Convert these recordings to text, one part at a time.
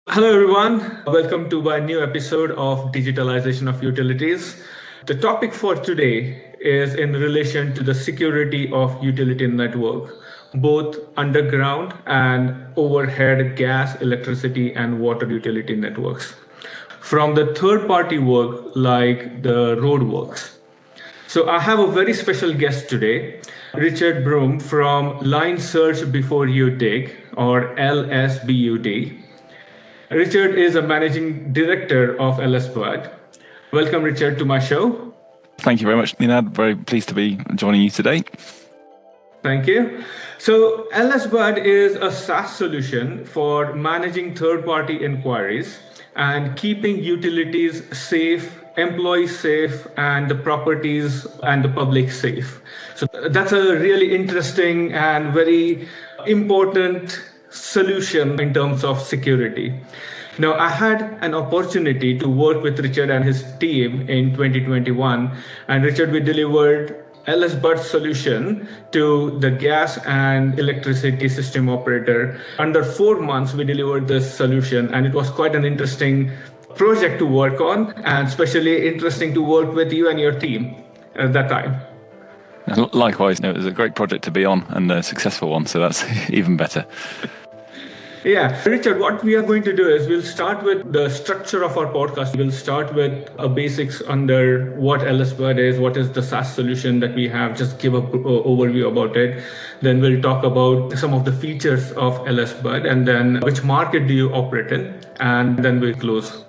Hello, everyone. Welcome to a new episode of Digitalisation of Utilities. The topic for today is in relation to the security of utility network, both underground and overhead gas, electricity, and water utility networks, from the third-party work like the roadworks. So I have a very special guest today, Richard Broome from Line Search Before You Dig, or LSBUD. Richard is a managing director of LSBUD. Welcome, Richard, to my show. Thank you very much, Ninad. Very pleased to be joining you today. Thank you. So LSBUD is a SaaS solution for managing third-party inquiries and keeping utilities safe, employees safe, and the properties and the public safe. So that's a really interesting and very important solution in terms of security. Now, I had an opportunity to work with Richard and his team in 2021, and Richard, we delivered LSBUD solution to the gas and electricity system operator. Under 4 months, we delivered this solution, and it was quite an interesting project to work on, and especially interesting to work with you and your team at that time. Likewise, it was a great project to be on and a successful one, so that's even better. Yeah, Richard, what we are going to do is we'll start with the structure of our podcast. We'll start with a basics under what LSBUD is, what is the SaaS solution that we have, just give an overview about it. Then we'll talk about some of the features of LSBUD and then which market do you operate in, and then we'll close.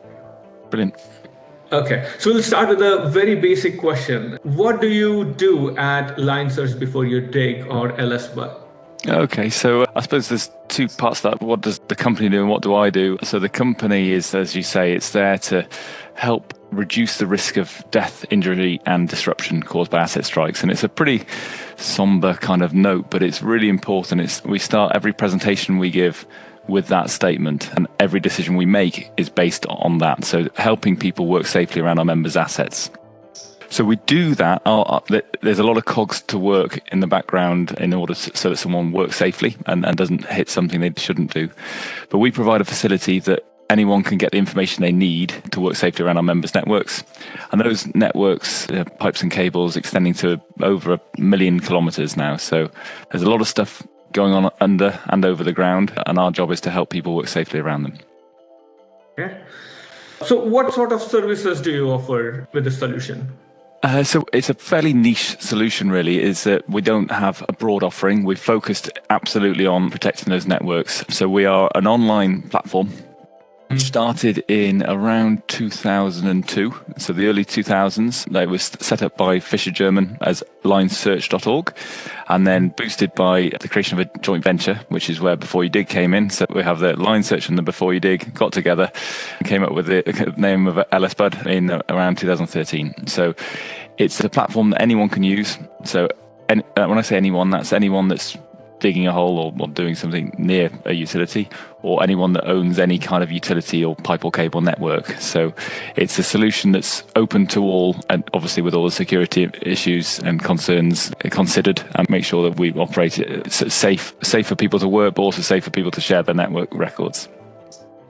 Brilliant. Okay, so we'll start with a very basic question. What do you do at Line Search Before You Dig, or LSBUD? Okay, so I suppose there's two parts to that. What does the company do and what do I do? So the company is, as you say, it's there to help reduce the risk of death, injury and disruption caused by asset strikes. And it's a pretty somber kind of note, but it's really important. We start every presentation we give with that statement, and every decision we make is based on that. So helping people work safely around our members' assets. So we do that. There's a lot of cogs to work in the background in order so that someone works safely and doesn't hit something they shouldn't do. But we provide a facility that anyone can get the information they need to work safely around our members' networks. And those networks, pipes and cables, extending to over 1 million kilometres now. So there's a lot of stuff going on under and over the ground, and our job is to help people work safely around them. Okay. So what sort of services do you offer with the solution? So it's a fairly niche solution, really, is that we don't have a broad offering. We've focused absolutely on protecting those networks. So we are an online platform. Started in around 2002, so the early 2000s. It was set up by Fisher German as linesearch.org, and then boosted by the creation of a joint venture, which is where Before You Dig came in. So we have the Line Search and the Before You Dig got together and came up with the name of LSBUD in around 2013. So it's a platform that anyone can use. So when I say anyone, that's anyone that's digging a hole or doing something near a utility, or anyone that owns any kind of utility or pipe or cable network. So it's a solution that's open to all, and obviously with all the security issues and concerns considered, and make sure that we operate it safe for people to work, but also safe for people to share their network records.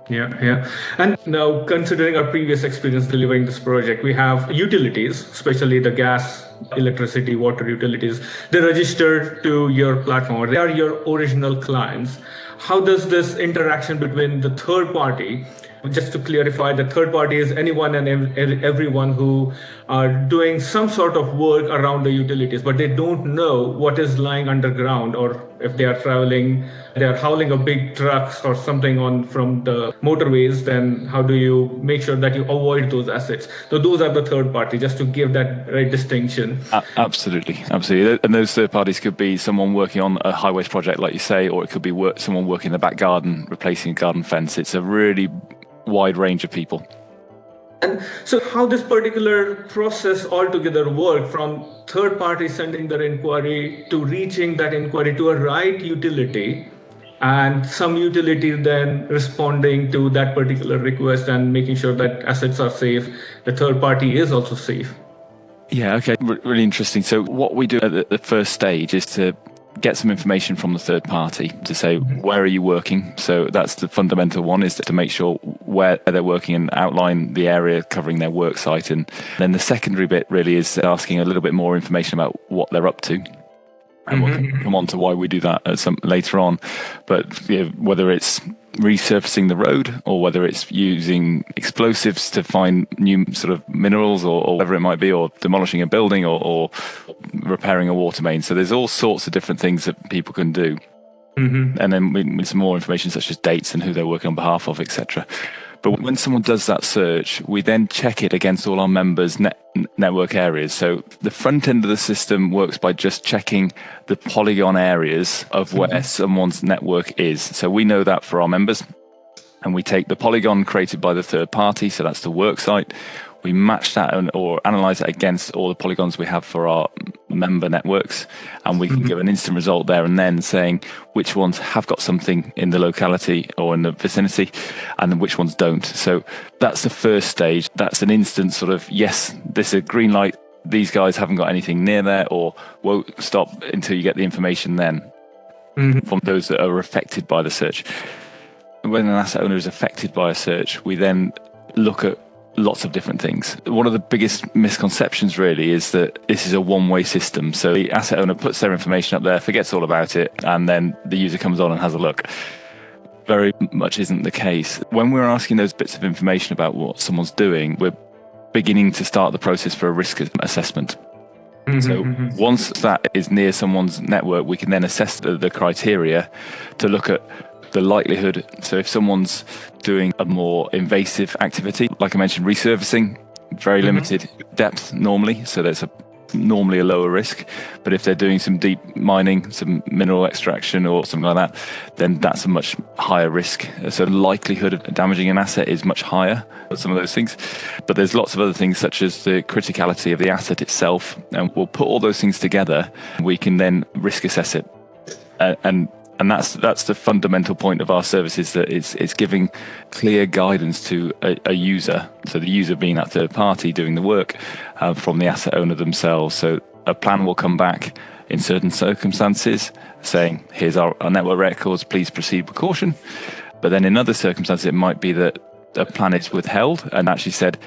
Yeah. And now, considering our previous experience delivering this project, we have utilities, especially the gas, electricity, water utilities. They're registered to your platform. They are your original clients. How does this interaction between the third party, just to clarify, the third party is anyone and everyone who are doing some sort of work around the utilities, but they don't know what is lying underground, or if they are traveling, they are hauling a big trucks or something from the motorways, then how do you make sure that you avoid those assets? So those are the third party, just to give that right distinction. Absolutely. And those third parties could be someone working on a highways project, like you say, or it could be someone working in the back garden, replacing a garden fence. It's a really wide range of people. And so how this particular process altogether work, from third party sending their inquiry to reaching that inquiry to a right utility, and some utility then responding to that particular request and making sure that assets are safe, the third party is also safe. Yeah, okay, really interesting. So what we do at the first stage is to get some information from the third party to say, where are you working? So that's the fundamental one, is to make sure where they're working and outline the area covering their work site. And then the secondary bit really is asking a little bit more information about what they're up to. And we'll come on to why we do that later on. But whether it's resurfacing the road or whether it's using explosives to find new sort of minerals or whatever it might be, or demolishing a building or repairing a water main. So there's all sorts of different things that people can do. And then with some more information such as dates and who they're working on behalf of, etc. But when someone does that search, we then check it against all our members' network areas. So the front end of the system works by just checking the polygon areas of where someone's network is. So we know that for our members, and we take the polygon created by the third party, so that's the work site. We match that or analyze it against all the polygons we have for our member networks, and we can give an instant result there and then saying which ones have got something in the locality or in the vicinity and then which ones don't. So that's the first stage. That's an instant sort of, yes, this is a green light. These guys haven't got anything near there, or won't stop until you get the information then from those that are affected by the search. When an asset owner is affected by a search, we then look at lots of different things. One of the biggest misconceptions really is that this is a one-way system. So the asset owner puts their information up there, forgets all about it, and then the user comes on and has a look. Very much isn't the case. When we're asking those bits of information about what someone's doing, we're beginning to start the process for a risk assessment. So once that is near someone's network, we can then assess the criteria to look at the likelihood. So if someone's doing a more invasive activity, like I mentioned, resurfacing, very limited depth normally, so there's normally a lower risk. But if they're doing some deep mining, some mineral extraction or something like that, then that's a much higher risk. So the likelihood of damaging an asset is much higher for some of those things. But there's lots of other things such as the criticality of the asset itself. And we'll put all those things together. We can then risk assess it. And that's the fundamental point of our service, is that it's giving clear guidance to a user. So the user being that third party doing the work from the asset owner themselves. So a plan will come back in certain circumstances saying, here's our network records, please proceed with caution. But then in other circumstances, it might be that a plan is withheld and actually said,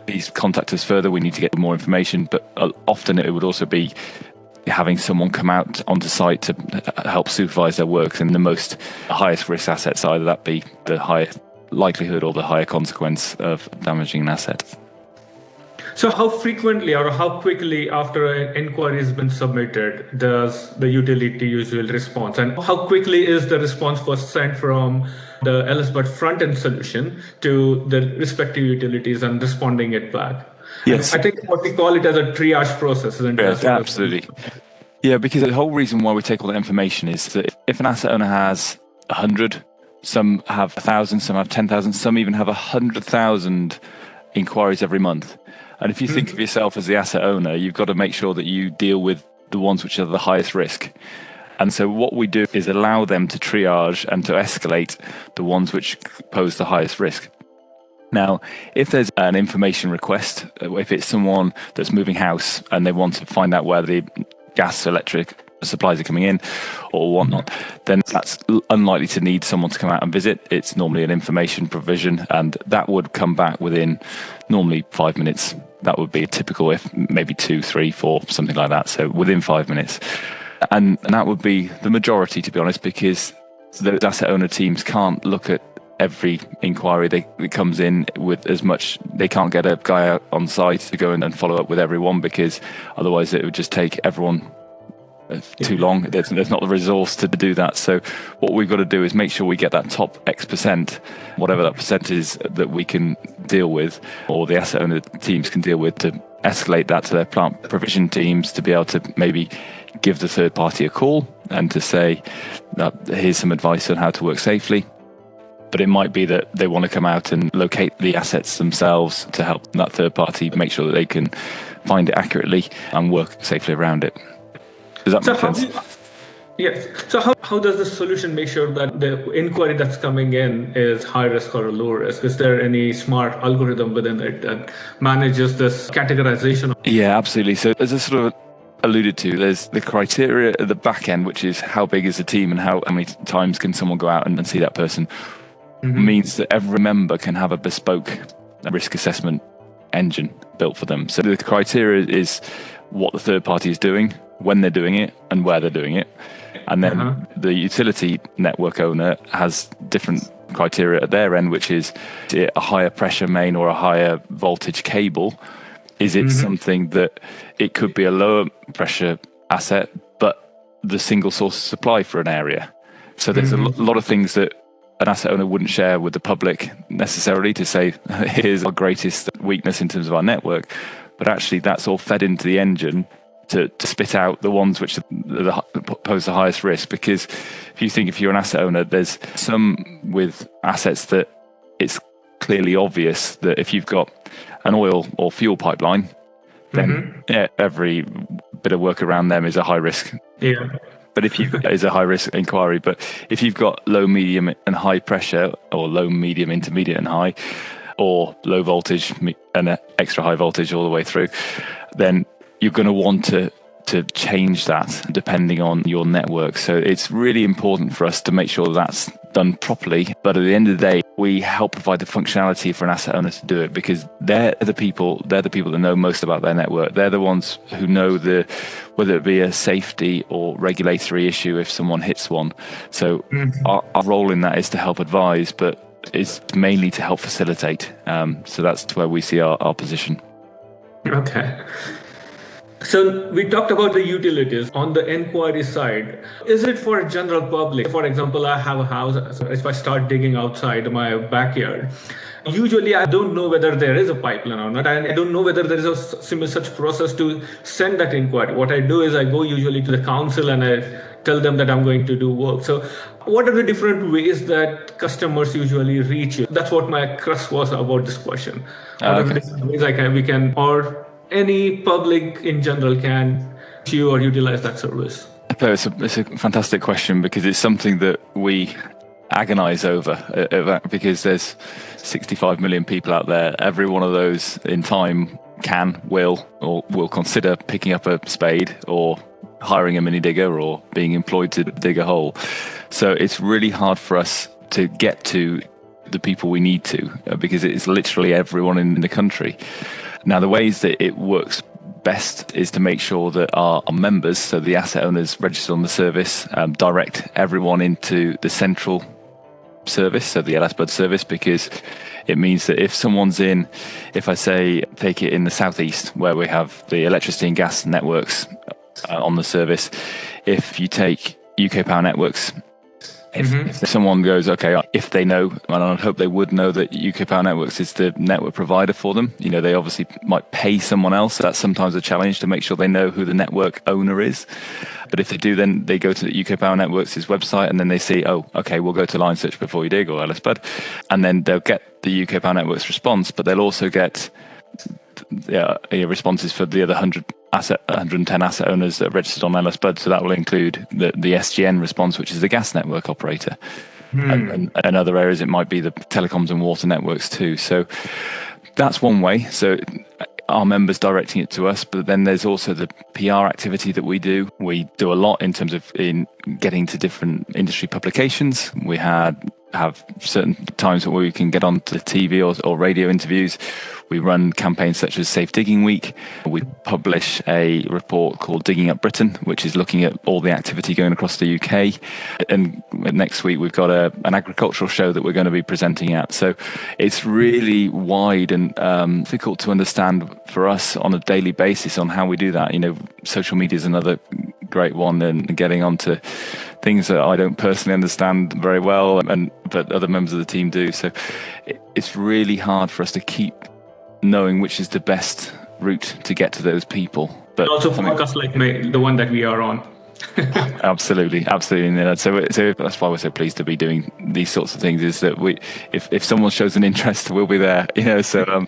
please contact us further, we need to get more information. But often it would also be having someone come out onto site to help supervise their works in the highest risk assets, either that be the higher likelihood or the higher consequence of damaging an asset. So how frequently or how quickly after an inquiry has been submitted does the utility usually respond? And how quickly is the response first sent from the LSBUD front-end solution to the respective utilities and responding it back? Yes. I think what we call it as a triage process. Isn't it? Yeah, absolutely. Yeah, because the whole reason why we take all that information is that if an asset owner has 100, some have 1,000, some have 10,000, some even have 100,000 inquiries every month. And if you think of yourself as the asset owner, you've got to make sure that you deal with the ones which are the highest risk. And so what we do is allow them to triage and to escalate the ones which pose the highest risk. Now, if there's an information request, if it's someone that's moving house and they want to find out where the gas, electric supplies are coming in or whatnot, then that's unlikely to need someone to come out and visit. It's normally an information provision, and that would come back within normally 5 minutes. That would be typical, if maybe 2, 3, 4, something like that. So within 5 minutes. And that would be the majority, to be honest, because the asset owner teams can't look at every inquiry that comes in with as much. They can't get a guy out on site to go in and follow up with everyone, because otherwise it would just take everyone too long. There's not the resource to do that. So what we've got to do is make sure we get that top X%, whatever that percent is, that we can deal with, or the asset owner teams can deal with, to escalate that to their plant provision teams to be able to maybe give the third party a call and to say, here's some advice on how to work safely. But it might be that they want to come out and locate the assets themselves to help that third party make sure that they can find it accurately and work safely around it. Does that make sense? Yes. So how does the solution make sure that the inquiry that's coming in is high risk or low risk? Is there any smart algorithm within it that manages this categorization? Yeah, absolutely. So there's a sort of alluded to, there's the criteria at the back end, which is how big is the team and how many times can someone go out and see that person, means that every member can have a bespoke risk assessment engine built for them. So the criteria is what the third party is doing, when they're doing it, and where they're doing it. And then the utility network owner has different criteria at their end, which is it a higher pressure main or a higher voltage cable? Is it something that it could be a lower pressure asset, but the single source of supply for an area? So there's a lot of things that an asset owner wouldn't share with the public necessarily to say, here's our greatest weakness in terms of our network. But actually that's all fed into the engine to spit out the ones which pose the highest risk. Because if you're an asset owner, there's some with assets that it's clearly obvious that if you've got an oil or fuel pipeline, then every bit of work around them is a high risk. Yeah. But is a high risk inquiry. But if you've got low, medium and high pressure, or low, medium, intermediate and high, or low voltage and extra high voltage all the way through, then you're going to want to change that depending on your network. So it's really important for us to make sure that's done properly. But at the end of the day, we help provide the functionality for an asset owner to do it, because they're the people that know most about their network. They're the ones who know whether it be a safety or regulatory issue if someone hits one. So our role in that is to help advise, but it's mainly to help facilitate. So that's where we see our position. Okay. So we talked about the utilities on the enquiry side. Is it for general public? For example, I have a house. So if I start digging outside my backyard, usually I don't know whether there is a pipeline or not. And I don't know whether there is a such process to send that inquiry. What I do is I go usually to the council and I tell them that I'm going to do work. So what are the different ways that customers usually reach you? That's what my crux was about this question. What are the different ways we can, or any public in general can use or utilize that service? It's a fantastic question, because it's something that we agonize over, because there's 65 million people out there. Every one of those in time will consider picking up a spade or hiring a mini digger or being employed to dig a hole. So it's really hard for us to get to the people we need to, because it's literally everyone in the country. Now, the ways that it works best is to make sure that our members, so the asset owners registered on the service, direct everyone into the central service, so the LSBUD service, because it means that if someone's if I say, take it in the southeast, where we have the electricity and gas networks on the service, if you take UK Power Networks, if someone goes, okay, if they know, and I hope they would know that UK Power Networks is the network provider for them, they obviously might pay someone else. That's sometimes a challenge to make sure they know who the network owner is. But if they do, then they go to the UK Power Networks' website and then they see, oh, okay, we'll go to Line Search Before You Dig or LSBUD. And then they'll get the UK Power Networks response, but they'll also get responses for the other 110 asset owners that are registered on LSBUD. So that will include the SGN response, which is the gas network operator. And other areas, it might be the telecoms and water networks too. So that's one way. So our members directing it to us, but then there's also the PR activity that we do. We do a lot in terms of in getting to different industry publications. We have certain times where we can get on to TV or radio interviews. We run campaigns such as Safe Digging Week. We publish a report called Digging Up Britain, which is looking at all the activity going across the UK. And next week, we've got an agricultural show that we're going to be presenting at. So it's really wide and difficult to understand for us on a daily basis on how we do that. Social media is another great one, and getting onto things that I don't personally understand very well, but other members of the team do. So it's really hard for us to keep knowing which is the best route to get to those people. But also podcasts like the one that we are on. Absolutely. So that's why we're so pleased to be doing these sorts of things, is that if someone shows an interest, we'll be there, so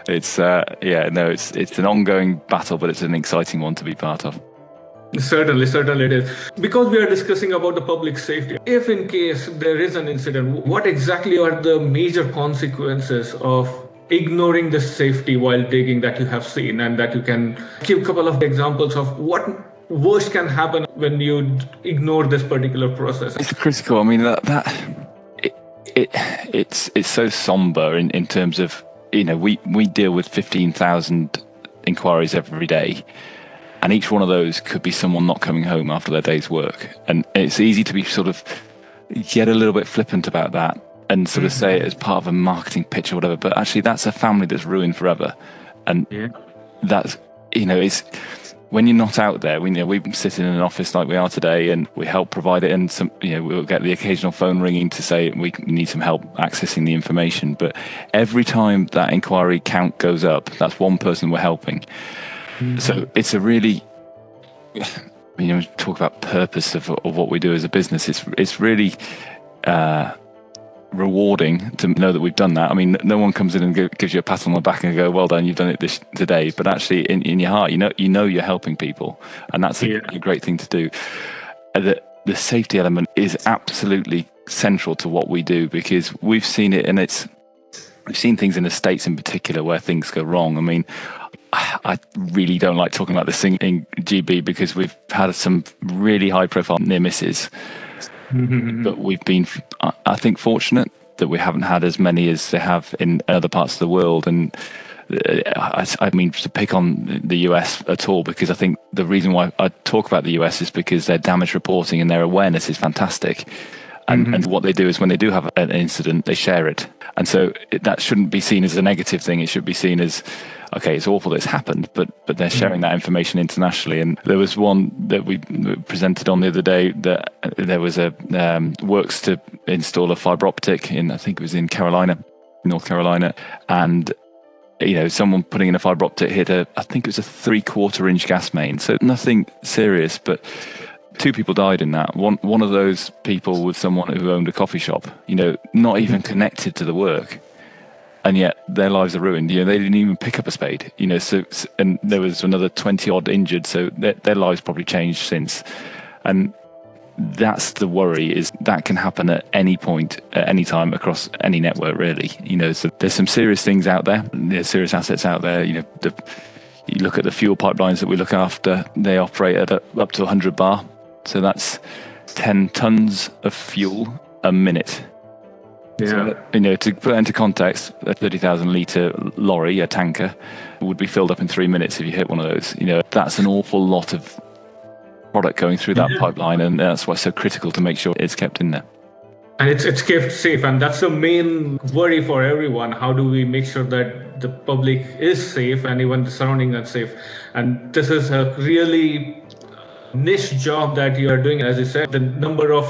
it's an ongoing battle, but it's an exciting one to be part of. Certainly it is. Because we are discussing about the public safety, if in case there is an incident, what exactly are the major consequences of ignoring the safety while digging that you have seen, and that you can give a couple of examples of what worst can happen when you ignore this particular process? It's critical. I mean, it's so somber in terms of, we deal with 15,000 inquiries every day, and each one of those could be someone not coming home after their day's work. And it's easy to be sort of get a little bit flippant about that and sort of say it as part of a marketing pitch or whatever, but actually that's a family that's ruined forever. And that's, it's when you're not out there, we sit in an office like we are today and we help provide it, and we'll get the occasional phone ringing to say we need some help accessing the information. But every time that inquiry count goes up, that's one person we're helping. So it's a really, talk about purpose of what we do as a business. It's really rewarding to know that we've done that. I mean, no one comes in and gives you a pat on the back and go, well done, you've done it today. But actually in your heart, you're helping people, and that's a great thing to do. The safety element is absolutely central to what we do, because we've seen it, and we've seen things in the States in particular where things go wrong. I mean, I really don't like talking about this thing in GB because we've had some really high profile near misses. But we've been, I think, fortunate that we haven't had as many as they have in other parts of the world. And I mean, to pick on the US at all, because I think the reason why I talk about the US is because their damage reporting and their awareness is fantastic. And what they do is when they do have an incident, they share it. And so that shouldn't be seen as a negative thing. It should be seen as, okay, it's awful that it's happened, but they're sharing that information internationally. And there was one that we presented on the other day, that there was a works to install a fiber optic I think it was in North Carolina. And, someone putting in a fiber optic hit I think it was a 3/4 inch gas main. So nothing serious, but 2 people died in that. One of those people was someone who owned a coffee shop, not even connected to the work. And yet their lives are ruined. They didn't even pick up a spade. So and there was another 20 odd injured. So their lives probably changed since. And that's the worry, is that can happen at any point, at any time, across any network, really. So there's some serious things out there. There's serious assets out there. You look at the fuel pipelines that we look after. They operate at up to 100 bar. So that's 10 tons of fuel a minute. Yeah. So, to put that into context, a 30,000 litre lorry, a tanker, would be filled up in 3 minutes if you hit one of those. That's an awful lot of product going through that pipeline, and that's why it's so critical to make sure it's kept in there. And it's kept safe, and that's the main worry for everyone. How do we make sure that the public is safe and even the surrounding are safe? And this is a really niche job that you are doing. As you said, the number of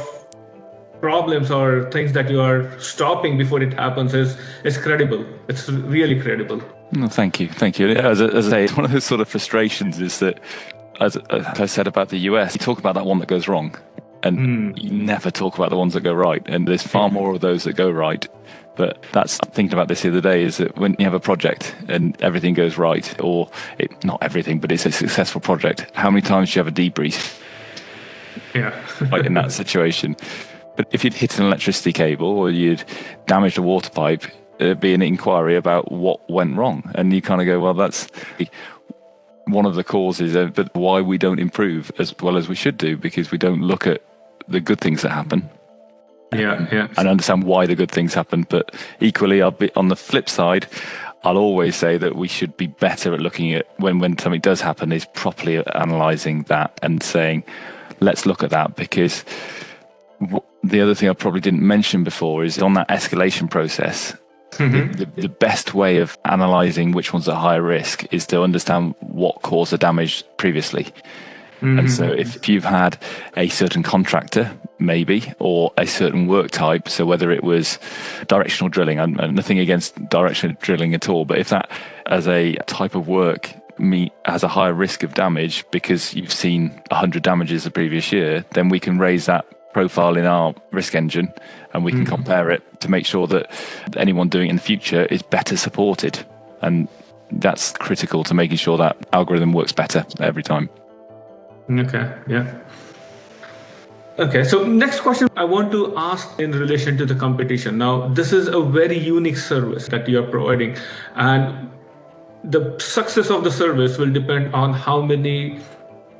problems or things that you are stopping before it happens is credible. It's really credible. No, thank you. As I say, one of the sort of frustrations is that, as I said about the US, you talk about that one that goes wrong, and you never talk about the ones that go right. And there's far more of those that go right. But I'm thinking about this the other day, is that when you have a project and everything goes right, or not everything, but it's a successful project, how many times do you have a debrief? Yeah. Like in that situation. But if you'd hit an electricity cable or you'd damaged a water pipe, there'd be an inquiry about what went wrong. And you kind of go, well, that's one of the causes, but why we don't improve as well as we should do, because we don't look at the good things that happen. Yeah. And understand why the good things happen. But equally, I'll be on the flip side, I'll always say that we should be better at looking at when something does happen, is properly analysing that and saying, let's look at that. Because the other thing I probably didn't mention before is on that escalation process, the best way of analysing which ones are higher risk is to understand what caused the damage previously. And so if you've had a certain contractor, maybe, or a certain work type, so whether it was directional drilling, and nothing against directional drilling at all, but if that as a type of work has a higher risk of damage because you've seen 100 damages the previous year, then we can raise that profile in our risk engine and we can compare it to make sure that anyone doing it in the future is better supported. And that's critical to making sure that algorithm works better every time. Okay, yeah. Okay, so next question I want to ask in relation to the competition. Now, this is a very unique service that you are providing, and the success of the service will depend on how many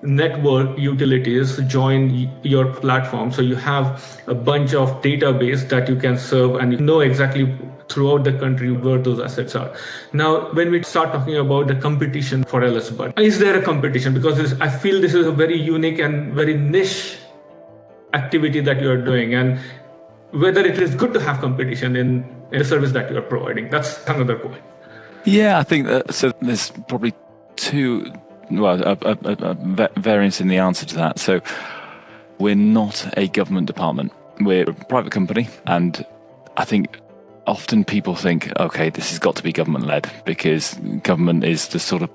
network utilities join your platform. So you have a bunch of database that you can serve, and you know exactly throughout the country where those assets are. Now, when we start talking about the competition for LSBUD, is there a competition? Because I feel this is a very unique and very niche activity that you are doing, and whether it is good to have competition in the service that you are providing. That's another point. Yeah, I think that, so there's probably two, a variance in the answer to that. So we're not a government department. We're a private company, and I think often people think, okay, this has got to be government led because government is the sort of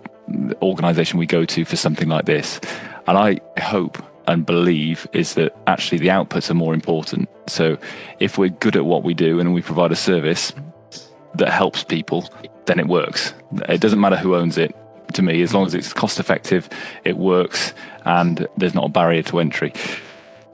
organization we go to for something like this. And I hope and believe is that actually the outputs are more important. So if we're good at what we do and we provide a service that helps people, then it works. It doesn't matter who owns it to me, as long as it's cost effective, it works, and there's not a barrier to entry.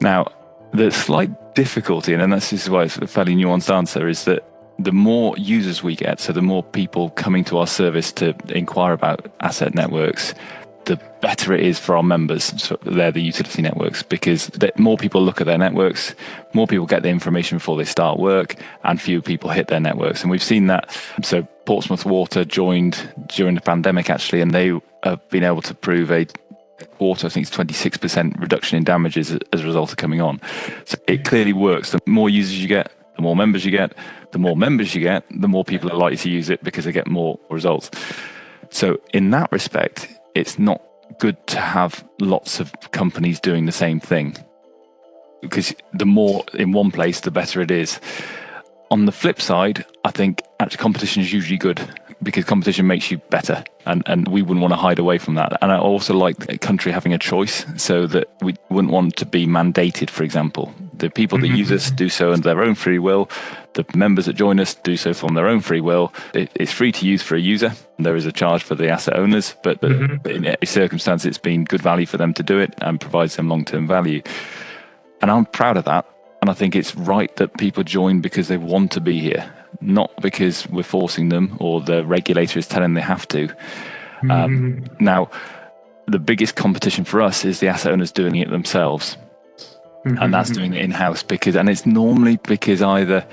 Now, the slight difficulty, and this is why it's a fairly nuanced answer, is that the more users we get, so the more people coming to our service to inquire about asset networks, the better it is for our members. So they're the utility networks, because more people look at their networks, more people get the information before they start work, and fewer people hit their networks. And we've seen that. So Portsmouth Water joined during the pandemic, actually, and they have been able to prove a quarter, I think it's 26% reduction in damages as a result of coming on. So it clearly works. The more users you get, the more members you get. The more members you get, the more people are likely to use it because they get more results. So in that respect, it's not good to have lots of companies doing the same thing, because the more in one place, the better it is. On the flip side, I think actually competition is usually good, because competition makes you better, and we wouldn't want to hide away from that. And I also like a country having a choice, so that we wouldn't want to be mandated, for example. The people that use us do so under their own free will. The members that join us do so from their own free will. It's free to use for a user. There is a charge for the asset owners, but in every circumstance, it's been good value for them to do it and provides them long-term value. And I'm proud of that. And I think it's right that people join because they want to be here, not because we're forcing them or the regulator is telling them they have to. Now, the biggest competition for us is the asset owners doing it themselves. And that's doing it in-house, and it's normally because either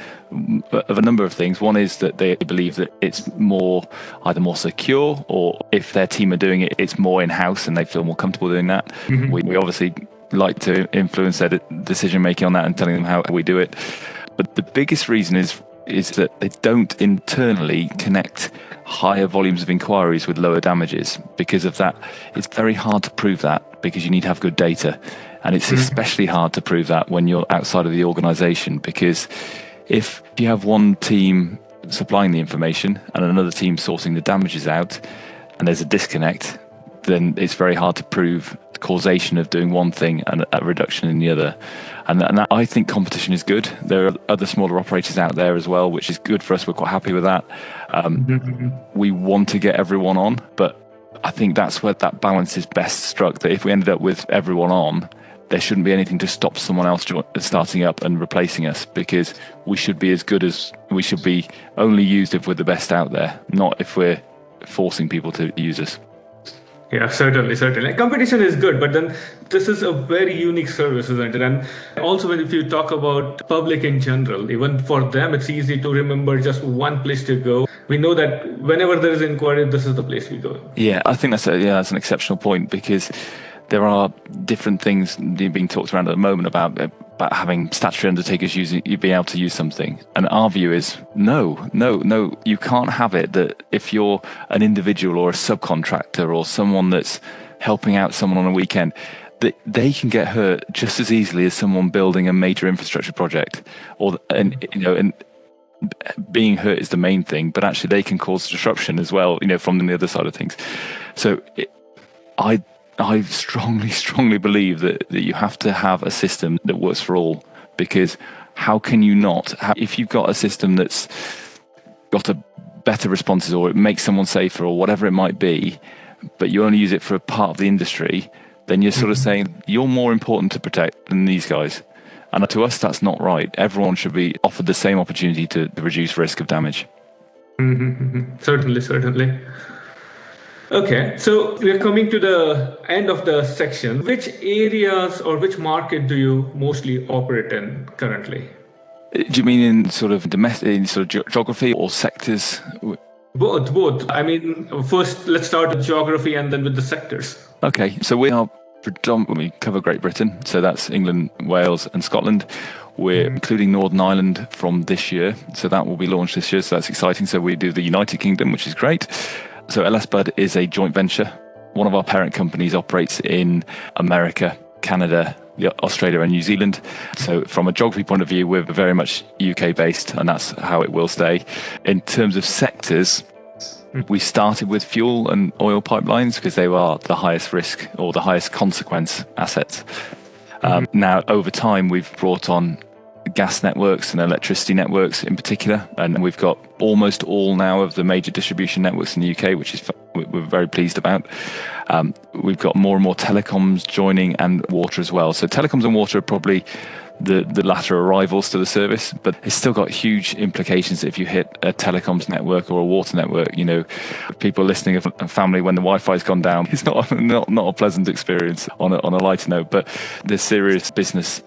of a number of things. One is that they believe that it's either more secure, or if their team are doing it, it's more in-house and they feel more comfortable doing that. We obviously like to influence their decision making on that and telling them how we do it. But the biggest reason is that they don't internally connect higher volumes of inquiries with lower damages. Because of that, it's very hard to prove that, because you need to have good data. And it's especially hard to prove that when you're outside of the organization, because if you have one team supplying the information and another team sourcing the damages out, and there's a disconnect, then it's very hard to prove the causation of doing one thing and a reduction in the other. And I think competition is good. There are other smaller operators out there as well, which is good for us. We're quite happy with that. We want to get everyone on, but I think that's where that balance is best struck, that if we ended up with everyone on, there shouldn't be anything to stop someone else starting up and replacing us, because we should be as good as we should be only used if we're the best out there, not if we're forcing people to use us. Yeah, certainly. Competition is good, but then this is a very unique service, isn't it? And also, if you talk about public in general, even for them, it's easy to remember just one place to go. We know that whenever there is inquiry, this is the place we go. Yeah, I think that's an exceptional point, because there are different things being talked around at the moment about having statutory undertakers being able to use something. And our view is no, you can't have it that if you're an individual or a subcontractor or someone that's helping out someone on a weekend, that they can get hurt just as easily as someone building a major infrastructure project. And being hurt is the main thing, but actually they can cause disruption as well, from the other side of things. So I strongly believe that you have to have a system that works for all, because how can you not? If you've got a system that's got a better responses, or it makes someone safer, or whatever it might be, but you only use it for a part of the industry, then you're sort of saying you're more important to protect than these guys. And to us, that's not right. Everyone should be offered the same opportunity to reduce risk of damage. Certainly, certainly. Okay, so we're coming to the end of the section. Which areas or which market do you mostly operate in currently? Do you mean in sort of domestic, in sort of geography or sectors? Both. I mean, first, let's start with geography and then with the sectors. Okay, so we are predominantly cover Great Britain, so that's England, Wales and Scotland. We're including Northern Ireland from this year, so that will be launched this year, so that's exciting. So we do the United Kingdom, which is great. So LSBUD is a joint venture. One of our parent companies operates in America, Canada, Australia and New Zealand. So from a geography point of view, we're very much UK based, and that's how it will stay. In terms of sectors, we started with fuel and oil pipelines because they are the highest risk or the highest consequence assets. Now, over time, we've brought on gas networks and electricity networks in particular, and we've got almost all now of the major distribution networks in the UK, which is we're very pleased about. We've got more and more telecoms joining and water as well. So telecoms and water are probably the latter arrivals to the service, but it's still got huge implications if you hit a telecoms network or a water network. You know, people listening of a family when the Wi-Fi's gone down, it's not a pleasant experience on a lighter note, but there's serious business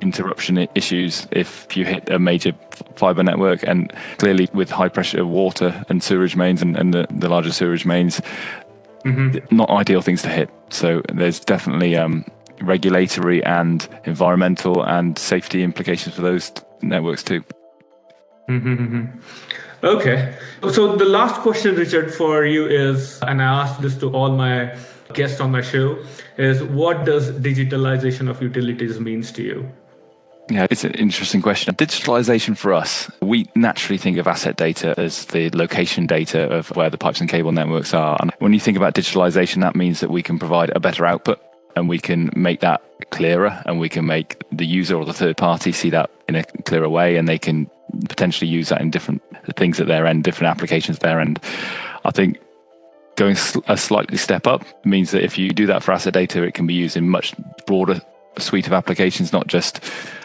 interruption issues if you hit a major fibre network, and clearly with high pressure water and sewerage mains and the larger sewerage mains, not ideal things to hit. So there's definitely regulatory and environmental and safety implications for those networks too. Okay, so the last question, Richard, for you is, and I ask this to all my guests on my show, is what does digitalization of utilities means to you? Yeah, it's an interesting question. Digitalization for us, we naturally think of asset data as the location data of where the pipes and cable networks are. And when you think about digitalization, that means that we can provide a better output, and we can make that clearer, and we can make the user or the third party see that in a clearer way, and they can potentially use that in different things at their end, different applications at their end. I think going a slightly step up means that if you do that for asset data, it can be used in much broader suite of applications, not just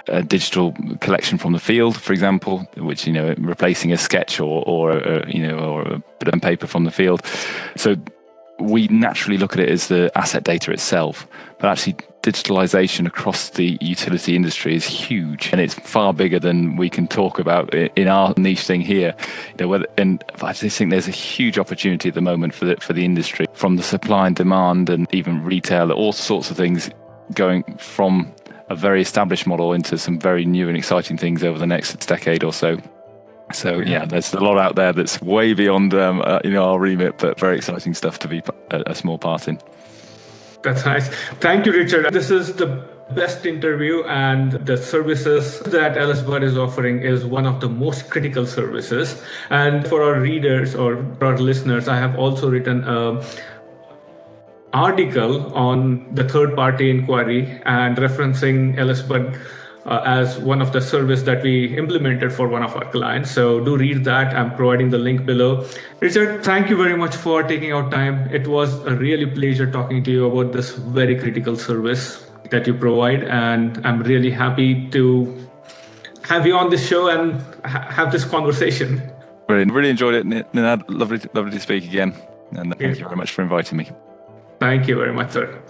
a digital collection from the field, for example, which, you know, replacing a sketch or a bit of paper from the field. So we naturally look at it as the asset data itself, but actually digitalization across the utility industry is huge, and it's far bigger than we can talk about in our niche thing here. You know, and I just think there's a huge opportunity at the moment for the industry, from the supply and demand and even retail, all sorts of things, going from a very established model into some very new and exciting things over the next decade or so. So yeah, there's a lot out there that's way beyond our remit, but very exciting stuff to be a small part in. That's nice. Thank you, Richard. This is the best interview, and the services that LSBUD is offering is one of the most critical services. And for our readers or our listeners, I have also written an article on the third-party inquiry and referencing LSBUD as one of the service that we implemented for one of our clients. So do read that. I'm providing the link below. Richard, thank you very much for taking out time. It was a really pleasure talking to you about this very critical service that you provide. And I'm really happy to have you on this show and have this conversation. Brilliant. Really enjoyed it, Ninad. Lovely to speak again. And thank you very much for inviting me. Thank you very much, sir.